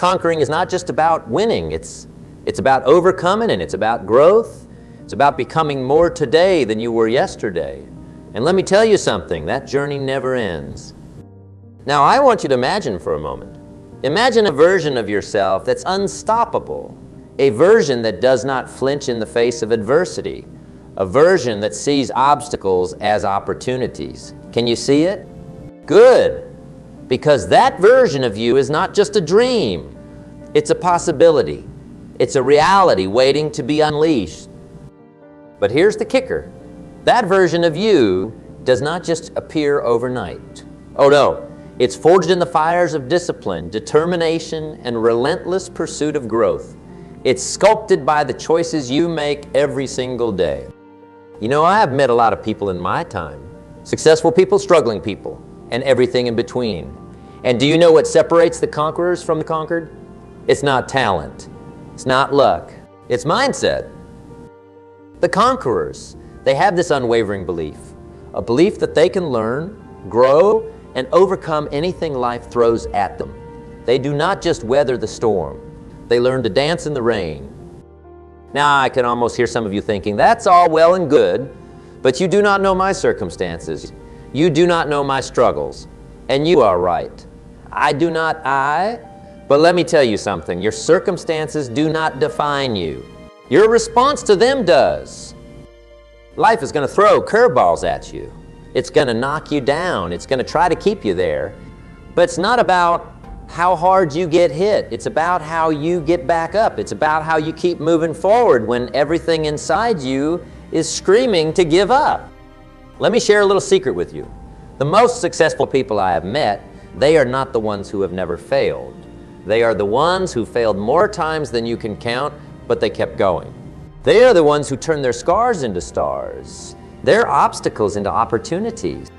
Conquering is not just about winning. It's about overcoming, and it's about growth. It's about becoming more today than you were yesterday. And let me tell you something, that journey never ends. Now, I want you to imagine for a moment. Imagine a version of yourself that's unstoppable, a version that does not flinch in the face of adversity, a version that sees obstacles as opportunities. Can you see it? Good, because that version of you is not just a dream. It's a possibility. It's a reality waiting to be unleashed. But here's the kicker. That version of you does not just appear overnight. Oh no, it's forged in the fires of discipline, determination, and relentless pursuit of growth. It's sculpted by the choices you make every single day. You know, I have met a lot of people in my time. Successful people, struggling people, and everything in between. And do you know what separates the conquerors from the conquered? It's not talent. It's not luck. It's mindset. The conquerors, they have this unwavering belief, a belief that they can learn, grow, and overcome anything life throws at them. They do not just weather the storm. They learn to dance in the rain. Now, I can almost hear some of you thinking, that's all well and good, but you do not know my circumstances. You do not know my struggles. And you are right. I do not but let me tell you something. Your circumstances do not define you. Your response to them does. Life is going to throw curveballs at you. It's going to knock you down. It's going to try to keep you there. But it's not about how hard you get hit. It's about how you get back up. It's about how you keep moving forward when everything inside you is screaming to give up. Let me share a little secret with you. The most successful people I have met, they are not the ones who have never failed. They are the ones who failed more times than you can count, but they kept going. They are the ones who turned their scars into stars, their obstacles into opportunities.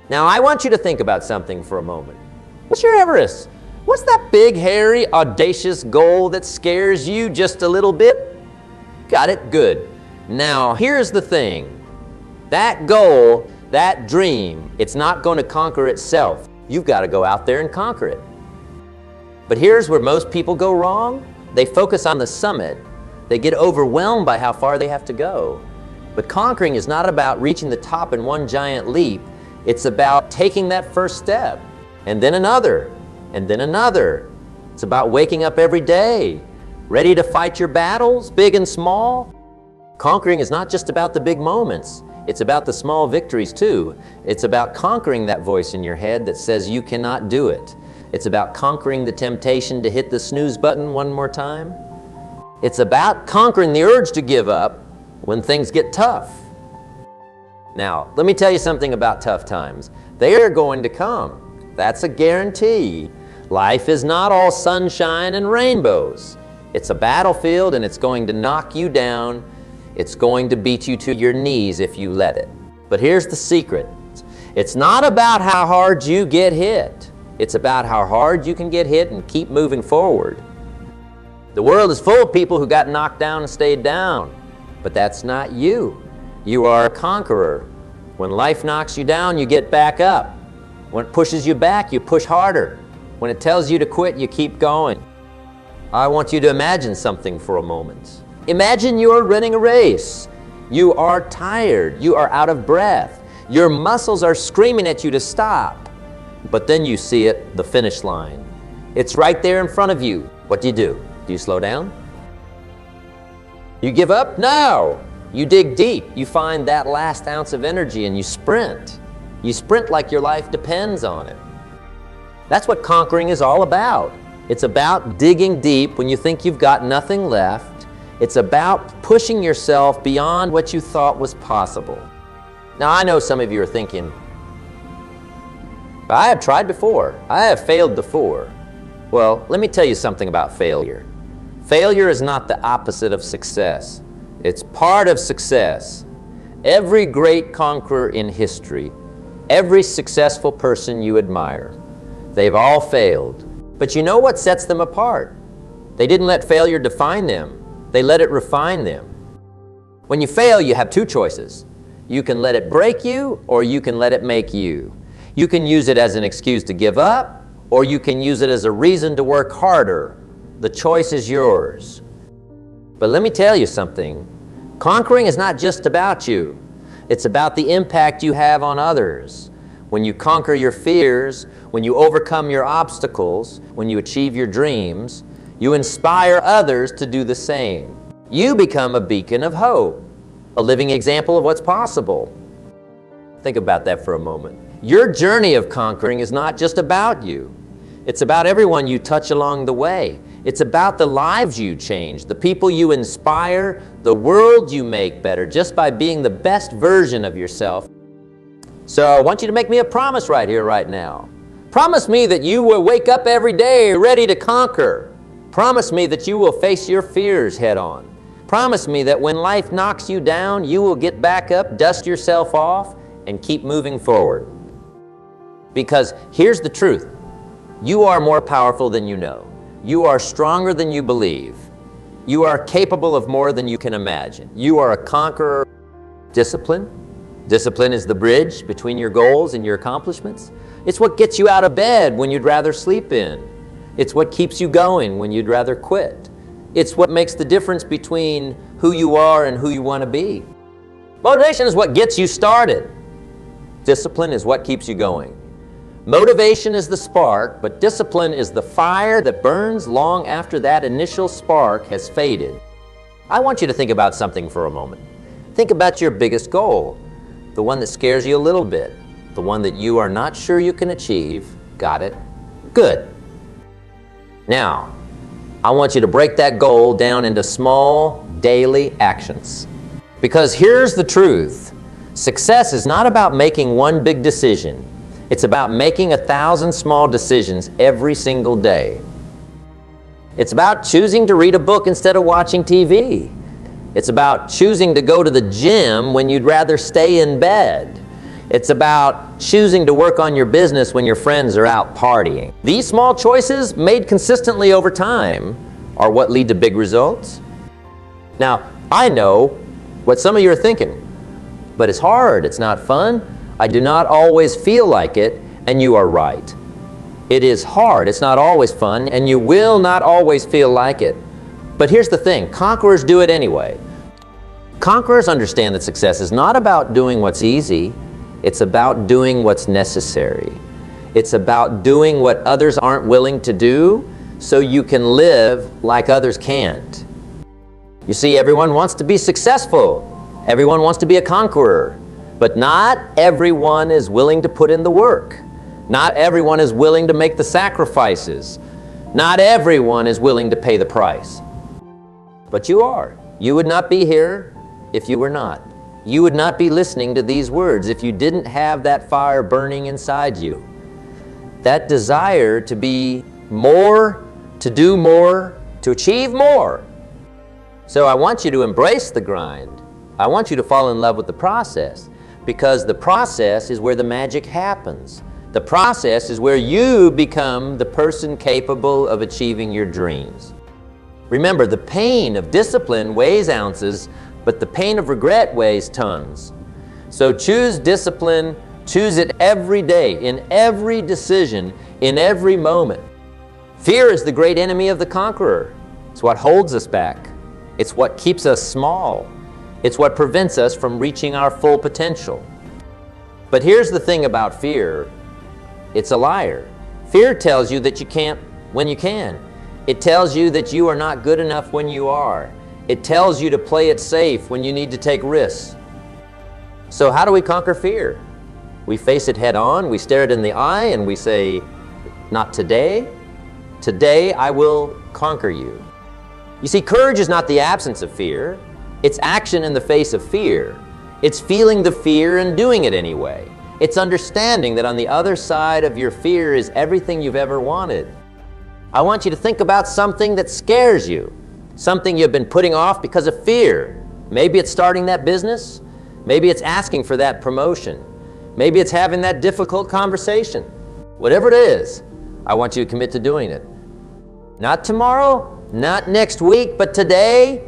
Now, I want you to think about something for a moment. What's your Everest? What's that big, hairy, audacious goal that scares you just a little bit? Got it? Good. Now, here's the thing. That goal, that dream, it's not going to conquer itself. You've got to go out there and conquer it. But here's where most people go wrong. They focus on the summit. They get overwhelmed by how far they have to go. But conquering is not about reaching the top in one giant leap. It's about taking that first step, and then another, and then another. It's about waking up every day, ready to fight your battles, big and small. Conquering is not just about the big moments. It's about the small victories too. It's about conquering that voice in your head that says you cannot do it. It's about conquering the temptation to hit the snooze button one more time. It's about conquering the urge to give up when things get tough. Now, let me tell you something about tough times. They are going to come. That's a guarantee. Life is not all sunshine and rainbows. It's a battlefield, and it's going to knock you down. It's going to beat you to your knees if you let it. But here's the secret. It's not about how hard you get hit. It's about how hard you can get hit and keep moving forward. The world is full of people who got knocked down and stayed down. But that's not you. You are a conqueror. When life knocks you down, you get back up. When it pushes you back, you push harder. When it tells you to quit, you keep going. I want you to imagine something for a moment. Imagine you're running a race. You are tired. You are out of breath. Your muscles are screaming at you to stop. But then you see it, the finish line. It's right there in front of you. What do? Do you slow down? You give up? No. You dig deep. You find that last ounce of energy and you sprint. You sprint like your life depends on it. That's what conquering is all about. It's about digging deep when you think you've got nothing left. It's about pushing yourself beyond what you thought was possible. Now, I know some of you are thinking, I have tried before. I have failed before. Well, let me tell you something about failure. Failure is not the opposite of success. It's part of success. Every great conqueror in history, every successful person you admire, they've all failed. But you know what sets them apart? They didn't let failure define them. They let it refine them. When you fail, you have two choices. You can let it break you, or you can let it make you. You can use it as an excuse to give up, or you can use it as a reason to work harder. The choice is yours. But let me tell you something. Conquering is not just about you. It's about the impact you have on others. When you conquer your fears, when you overcome your obstacles, when you achieve your dreams, you inspire others to do the same. You become a beacon of hope, a living example of what's possible. Think about that for a moment. Your journey of conquering is not just about you. It's about everyone you touch along the way. It's about the lives you change, the people you inspire, the world you make better just by being the best version of yourself. So I want you to make me a promise right here, right now. Promise me that you will wake up every day ready to conquer. Promise me that you will face your fears head on. Promise me that when life knocks you down, you will get back up, dust yourself off, and keep moving forward. Because here's the truth. You are more powerful than you know. You are stronger than you believe. You are capable of more than you can imagine. You are a conqueror. Discipline. Discipline is the bridge between your goals and your accomplishments. It's what gets you out of bed when you'd rather sleep in. It's what keeps you going when you'd rather quit. It's what makes the difference between who you are and who you want to be. Motivation is what gets you started. Discipline is what keeps you going. Motivation is the spark, but discipline is the fire that burns long after that initial spark has faded. I want you to think about something for a moment. Think about your biggest goal, the one that scares you a little bit, the one that you are not sure you can achieve. Got it? Good. Now, I want you to break that goal down into small, daily actions. Because here's the truth. Success is not about making one big decision. It's about making 1,000 small decisions every single day. It's about choosing to read a book instead of watching TV. It's about choosing to go to the gym when you'd rather stay in bed. It's about choosing to work on your business when your friends are out partying. These small choices, made consistently over time, are what lead to big results. Now, I know what some of you are thinking, but it's hard, it's not fun. I do not always feel like it, and you are right. It is hard, it's not always fun, and you will not always feel like it. But here's the thing, conquerors do it anyway. Conquerors understand that success is not about doing what's easy, it's about doing what's necessary. It's about doing what others aren't willing to do so you can live like others can't. You see, everyone wants to be successful. Everyone wants to be a conqueror. But not everyone is willing to put in the work. Not everyone is willing to make the sacrifices. Not everyone is willing to pay the price. But you are. You would not be here if you were not. You would not be listening to these words if you didn't have that fire burning inside you. That desire to be more, to do more, to achieve more. So I want you to embrace the grind. I want you to fall in love with the process. Because the process is where the magic happens. The process is where you become the person capable of achieving your dreams. Remember, the pain of discipline weighs ounces, but the pain of regret weighs tons. So choose discipline, choose it every day, in every decision, in every moment. Fear is the great enemy of the conqueror. It's what holds us back. It's what keeps us small. It's what prevents us from reaching our full potential. But here's the thing about fear. It's a liar. Fear tells you that you can't when you can. It tells you that you are not good enough when you are. It tells you to play it safe when you need to take risks. So how do we conquer fear? We face it head on, we stare it in the eye, and we say, not today. Today I will conquer you. You see, courage is not the absence of fear. It's action in the face of fear. It's feeling the fear and doing it anyway. It's understanding that on the other side of your fear is everything you've ever wanted. I want you to think about something that scares you, something you've been putting off because of fear. Maybe it's starting that business. Maybe it's asking for that promotion. Maybe it's having that difficult conversation. Whatever it is, I want you to commit to doing it. Not tomorrow, not next week, but today.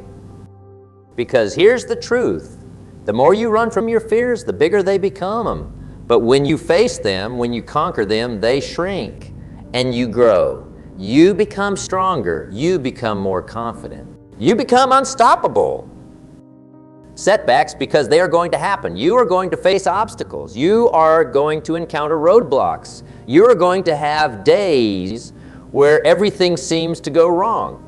Because here's the truth. The more you run from your fears, the bigger they become. But when you face them, when you conquer them, they shrink. and you grow. You become stronger. You become more confident. You become unstoppable. Setbacks, because they are going to happen. You are going to face obstacles. You are going to encounter roadblocks. You are going to have days where everything seems to go wrong.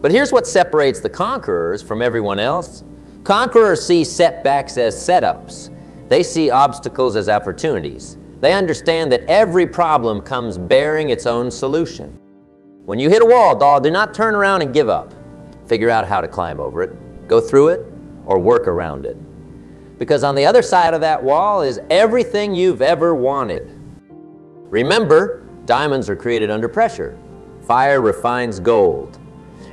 But here's what separates the conquerors from everyone else. Conquerors see setbacks as setups. They see obstacles as opportunities. They understand that every problem comes bearing its own solution. When you hit a wall, do not turn around and give up. Figure out how to climb over it, go through it, or work around it. Because on the other side of that wall is everything you've ever wanted. Remember, diamonds are created under pressure. Fire refines gold.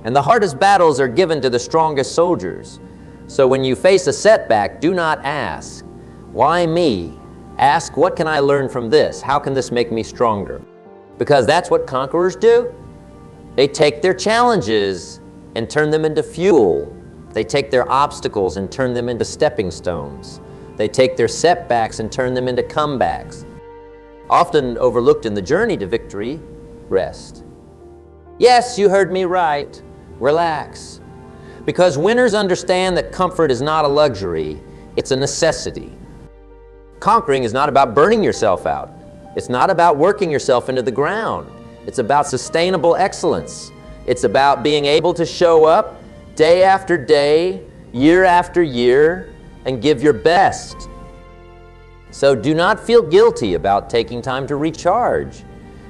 And the hardest battles are given to the strongest soldiers. So when you face a setback, do not ask, why me? Ask, what can I learn from this? How can this make me stronger? Because that's what conquerors do. They take their challenges and turn them into fuel. They take their obstacles and turn them into stepping stones. They take their setbacks and turn them into comebacks. Often overlooked in the journey to victory, rest. Yes, you heard me right. Relax. Because winners understand that comfort is not a luxury, it's a necessity. Conquering is not about burning yourself out. It's not about working yourself into the ground. It's about sustainable excellence. It's about being able to show up day after day, year after year, and give your best. So do not feel guilty about taking time to recharge.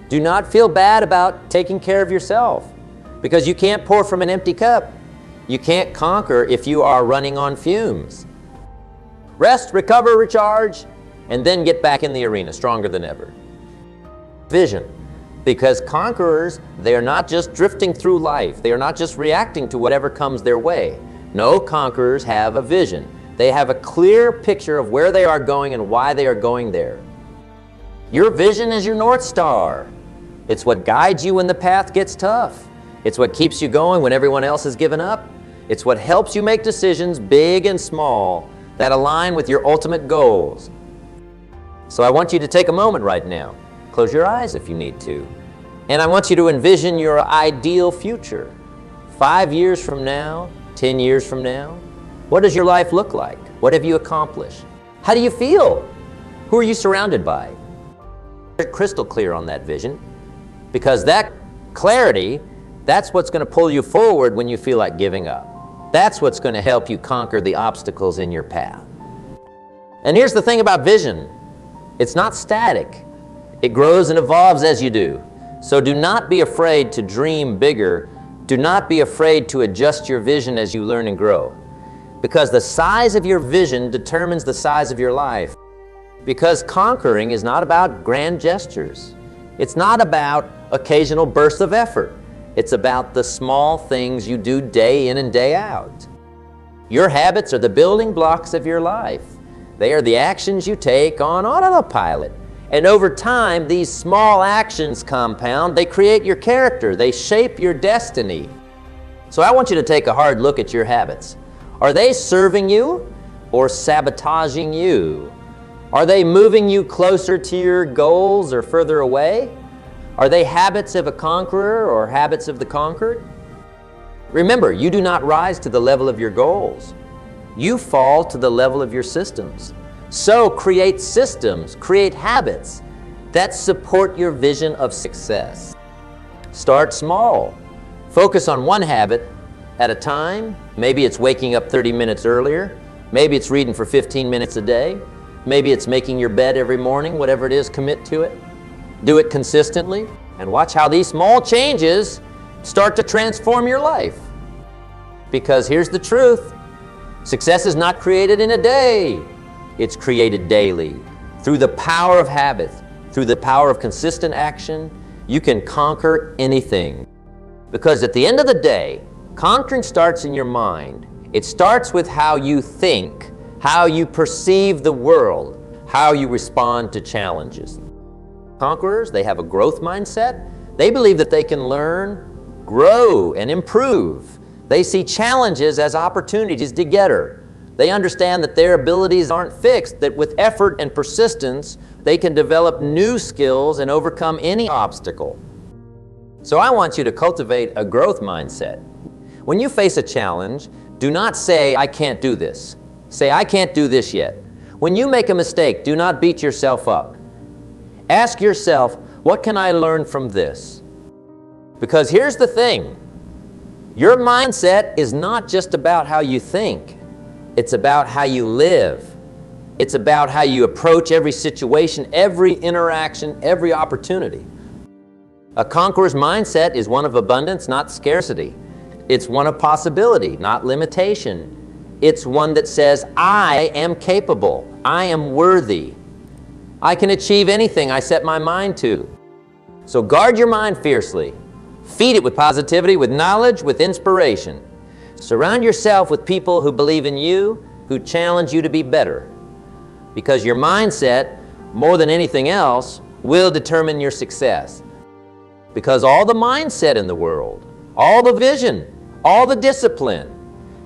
Do not feel bad about taking care of yourself, because you can't pour from an empty cup. You can't conquer if you are running on fumes. Rest, recover, recharge, and then get back in the arena, stronger than ever. Vision. Because conquerors, they are not just drifting through life. They are not just reacting to whatever comes their way. No, conquerors have a vision. They have a clear picture of where they are going and why they are going there. Your vision is your North Star. It's what guides you when the path gets tough. It's what keeps you going when everyone else has given up. It's what helps you make decisions, big and small, that align with your ultimate goals. So I want you to take a moment right now. Close your eyes if you need to. And I want you to envision your ideal future. 5 years from now, 10 years from now, what does your life look like? What have you accomplished? How do you feel? Who are you surrounded by? You're crystal clear on that vision, because that clarity, that's what's going to pull you forward when you feel like giving up. That's what's going to help you conquer the obstacles in your path. And here's the thing about vision. It's not static. It grows and evolves as you do. So do not be afraid to dream bigger. Do not be afraid to adjust your vision as you learn and grow. Because the size of your vision determines the size of your life. Because conquering is not about grand gestures. It's not about occasional bursts of effort. It's about the small things you do day in and day out. Your habits are the building blocks of your life. They are the actions you take on autopilot. And over time, these small actions compound. They create your character. They shape your destiny. So I want you to take a hard look at your habits. Are they serving you or sabotaging you? Are they moving you closer to your goals or further away? Are they habits of a conqueror or habits of the conquered? Remember, you do not rise to the level of your goals. You fall to the level of your systems. So create systems, create habits that support your vision of success. Start small. Focus on one habit at a time. Maybe it's waking up 30 minutes earlier. Maybe it's reading for 15 minutes a day. Maybe it's making your bed every morning. Whatever it is, commit to it. Do it consistently, and watch how these small changes start to transform your life. Because here's the truth. Success is not created in a day. It's created daily. Through the power of habit, through the power of consistent action, you can conquer anything. Because at the end of the day, conquering starts in your mind. It starts with how you think, how you perceive the world, how you respond to challenges. Conquerors, they have a growth mindset. They believe that they can learn, grow, and improve. They see challenges as opportunities to get better. They understand that their abilities aren't fixed, that with effort and persistence, they can develop new skills and overcome any obstacle. So I want you to cultivate a growth mindset. When you face a challenge, do not say, "I can't do this." Say, "I can't do this yet." When you make a mistake, do not beat yourself up. Ask yourself, what can I learn from this? Because here's the thing, your mindset is not just about how you think, it's about how you live. It's about how you approach every situation, every interaction, every opportunity. A conqueror's mindset is one of abundance, not scarcity. It's one of possibility, not limitation. It's one that says, I am capable, I am worthy. I can achieve anything I set my mind to. So guard your mind fiercely. Feed it with positivity, with knowledge, with inspiration. Surround yourself with people who believe in you, who challenge you to be better. Because your mindset, more than anything else, will determine your success. Because all the mindset in the world, all the vision, all the discipline,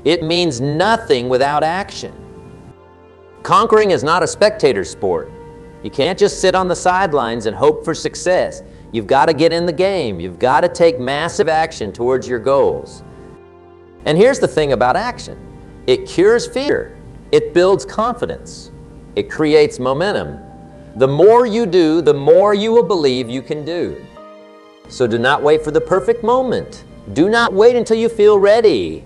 it means nothing without action. Conquering is not a spectator sport. You can't just sit on the sidelines and hope for success. You've got to get in the game. You've got to take massive action towards your goals. And here's the thing about action. It cures fear. It builds confidence. It creates momentum. The more you do, the more you will believe you can do. So do not wait for the perfect moment. Do not wait until you feel ready.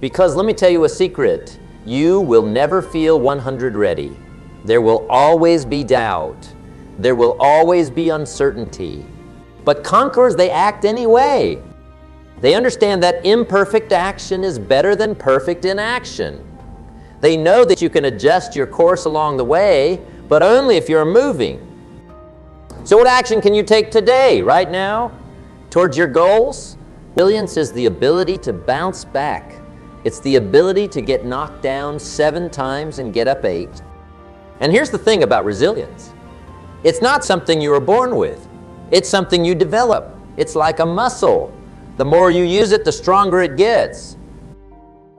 Because let me tell you a secret. You will never feel 100 ready. There will always be doubt. There will always be uncertainty. But conquerors, they act anyway. They understand that imperfect action is better than perfect inaction. They know that you can adjust your course along the way, but only if you're moving. So what action can you take today, right now, towards your goals? Resilience is the ability to bounce back. It's the ability to get knocked down 7 times and get up 8. And here's the thing about resilience. It's not something you were born with. It's something you develop. It's like a muscle. The more you use it, the stronger it gets.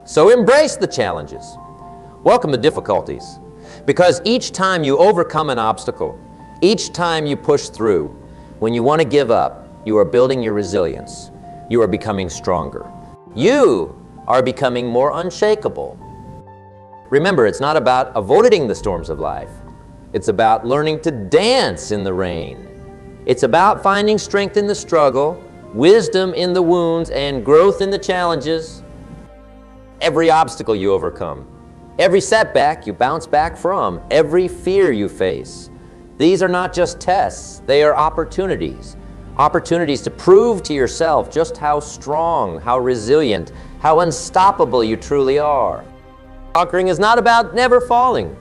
So embrace the challenges. Welcome the difficulties. Because each time you overcome an obstacle, each time you push through, when you want to give up, you are building your resilience. You are becoming stronger. You are becoming more unshakable. Remember, it's not about avoiding the storms of life. It's about learning to dance in the rain. It's about finding strength in the struggle, wisdom in the wounds, and growth in the challenges. Every obstacle you overcome, every setback you bounce back from, every fear you face. These are not just tests, they are opportunities. Opportunities to prove to yourself just how strong, how resilient, how unstoppable you truly are. Conquering is not about never falling.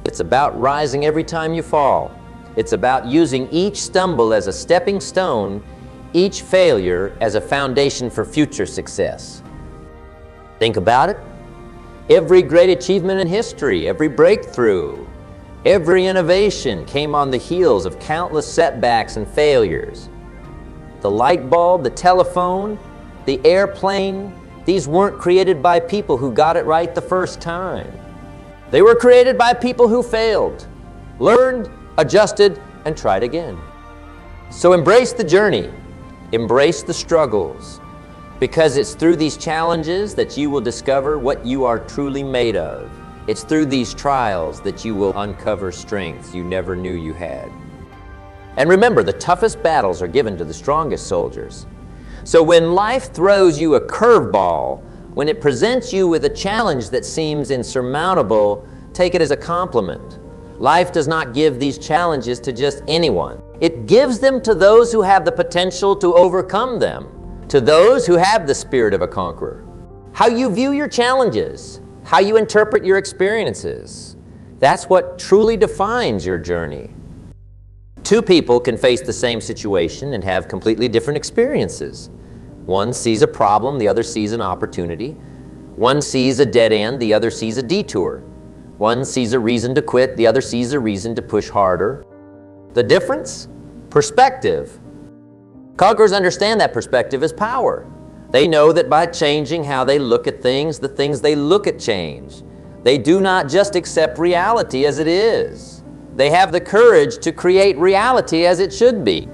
It's about rising every time you fall. It's about using each stumble as a stepping stone, each failure as a foundation for future success. Think about it. Every great achievement in history, every breakthrough, every innovation came on the heels of countless setbacks and failures. The light bulb, the telephone, the airplane, these weren't created by people who got it right the first time. They were created by people who failed, learned, adjusted, and tried again. So embrace the journey, embrace the struggles, because it's through these challenges that you will discover what you are truly made of. It's through these trials that you will uncover strengths you never knew you had. And remember, the toughest battles are given to the strongest soldiers. So when life throws you a curveball, when it presents you with a challenge that seems insurmountable, take it as a compliment. Life does not give these challenges to just anyone. It gives them to those who have the potential to overcome them, to those who have the spirit of a conqueror. How you view your challenges, how you interpret your experiences, that's what truly defines your journey. 2 people can face the same situation and have completely different experiences. One sees a problem, the other sees an opportunity. One sees a dead end, the other sees a detour. One sees a reason to quit, the other sees a reason to push harder. The difference? Perspective. Conquerors understand that perspective is power. They know that by changing how they look at things, the things they look at change. They do not just accept reality as it is. They have the courage to create reality as it should be.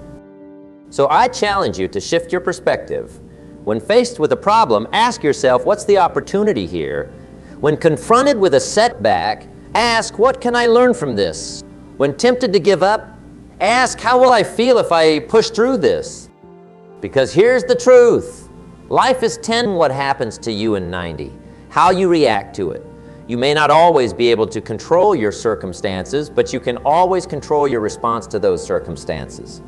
So I challenge you to shift your perspective. When faced with a problem, ask yourself, what's the opportunity here? When confronted with a setback, ask, what can I learn from this? When tempted to give up, ask, how will I feel if I push through this? Because here's the truth. Life is 10 what happens to you in 90, how you react to it. You may not always be able to control your circumstances, but you can always control your response to those circumstances.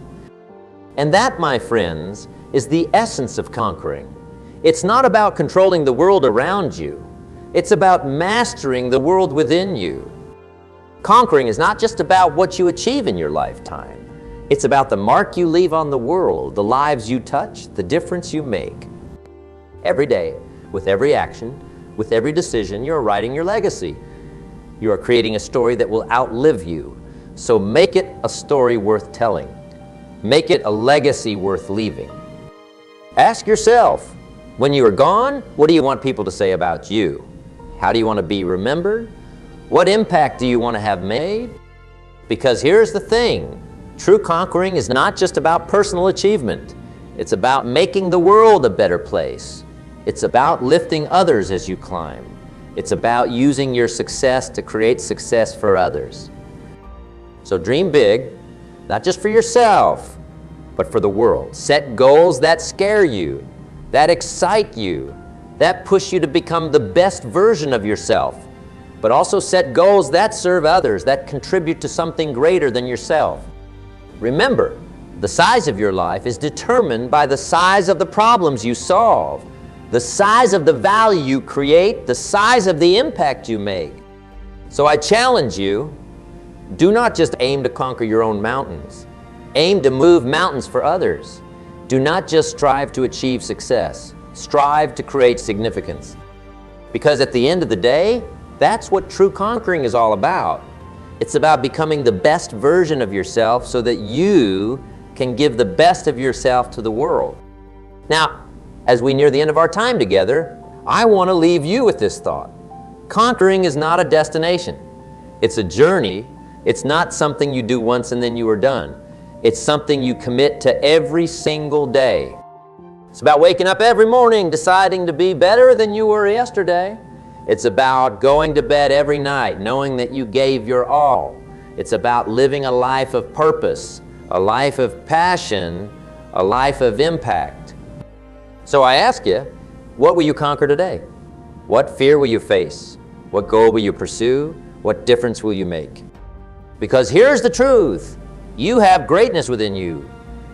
And that, my friends, is the essence of conquering. It's not about controlling the world around you. It's about mastering the world within you. Conquering is not just about what you achieve in your lifetime. It's about the mark you leave on the world, the lives you touch, the difference you make. Every day, with every action, with every decision, you're writing your legacy. You are creating a story that will outlive you. So make it a story worth telling. Make it a legacy worth leaving. Ask yourself, when you are gone, what do you want people to say about you? How do you want to be remembered? What impact do you want to have made? Because here's the thing, true conquering is not just about personal achievement. It's about making the world a better place. It's about lifting others as you climb. It's about using your success to create success for others. So dream big, not just for yourself, but for the world. Set goals that scare you, that excite you, that push you to become the best version of yourself. But also set goals that serve others, that contribute to something greater than yourself. Remember, the size of your life is determined by the size of the problems you solve, the size of the value you create, the size of the impact you make. So I challenge you, do not just aim to conquer your own mountains. Aim to move mountains for others. Do not just strive to achieve success. Strive to create significance. Because at the end of the day, that's what true conquering is all about. It's about becoming the best version of yourself so that you can give the best of yourself to the world. Now, as we near the end of our time together, I want to leave you with this thought. Conquering is not a destination. It's a journey. It's not something you do once and then you are done. It's something you commit to every single day. It's about waking up every morning deciding to be better than you were yesterday. It's about going to bed every night knowing that you gave your all. It's about living a life of purpose, a life of passion, a life of impact. So I ask you, what will you conquer today? What fear will you face? What goal will you pursue? What difference will you make? Because here's the truth. You have greatness within you.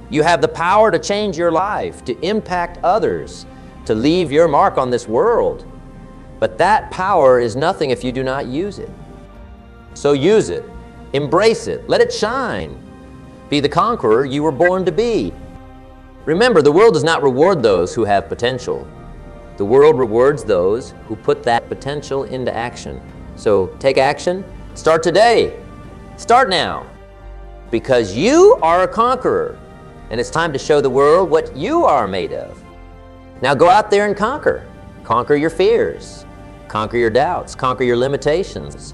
You have the power to change your life, to impact others, to leave your mark on this world. But that power is nothing if you do not use it. So use it, embrace it, let it shine. Be the conqueror you were born to be. Remember, the world does not reward those who have potential. The world rewards those who put that potential into action. So take action, start today, start now. Because you are a conqueror, and it's time to show the world what you are made of. Now go out there and conquer. Conquer your fears, conquer your doubts, conquer your limitations,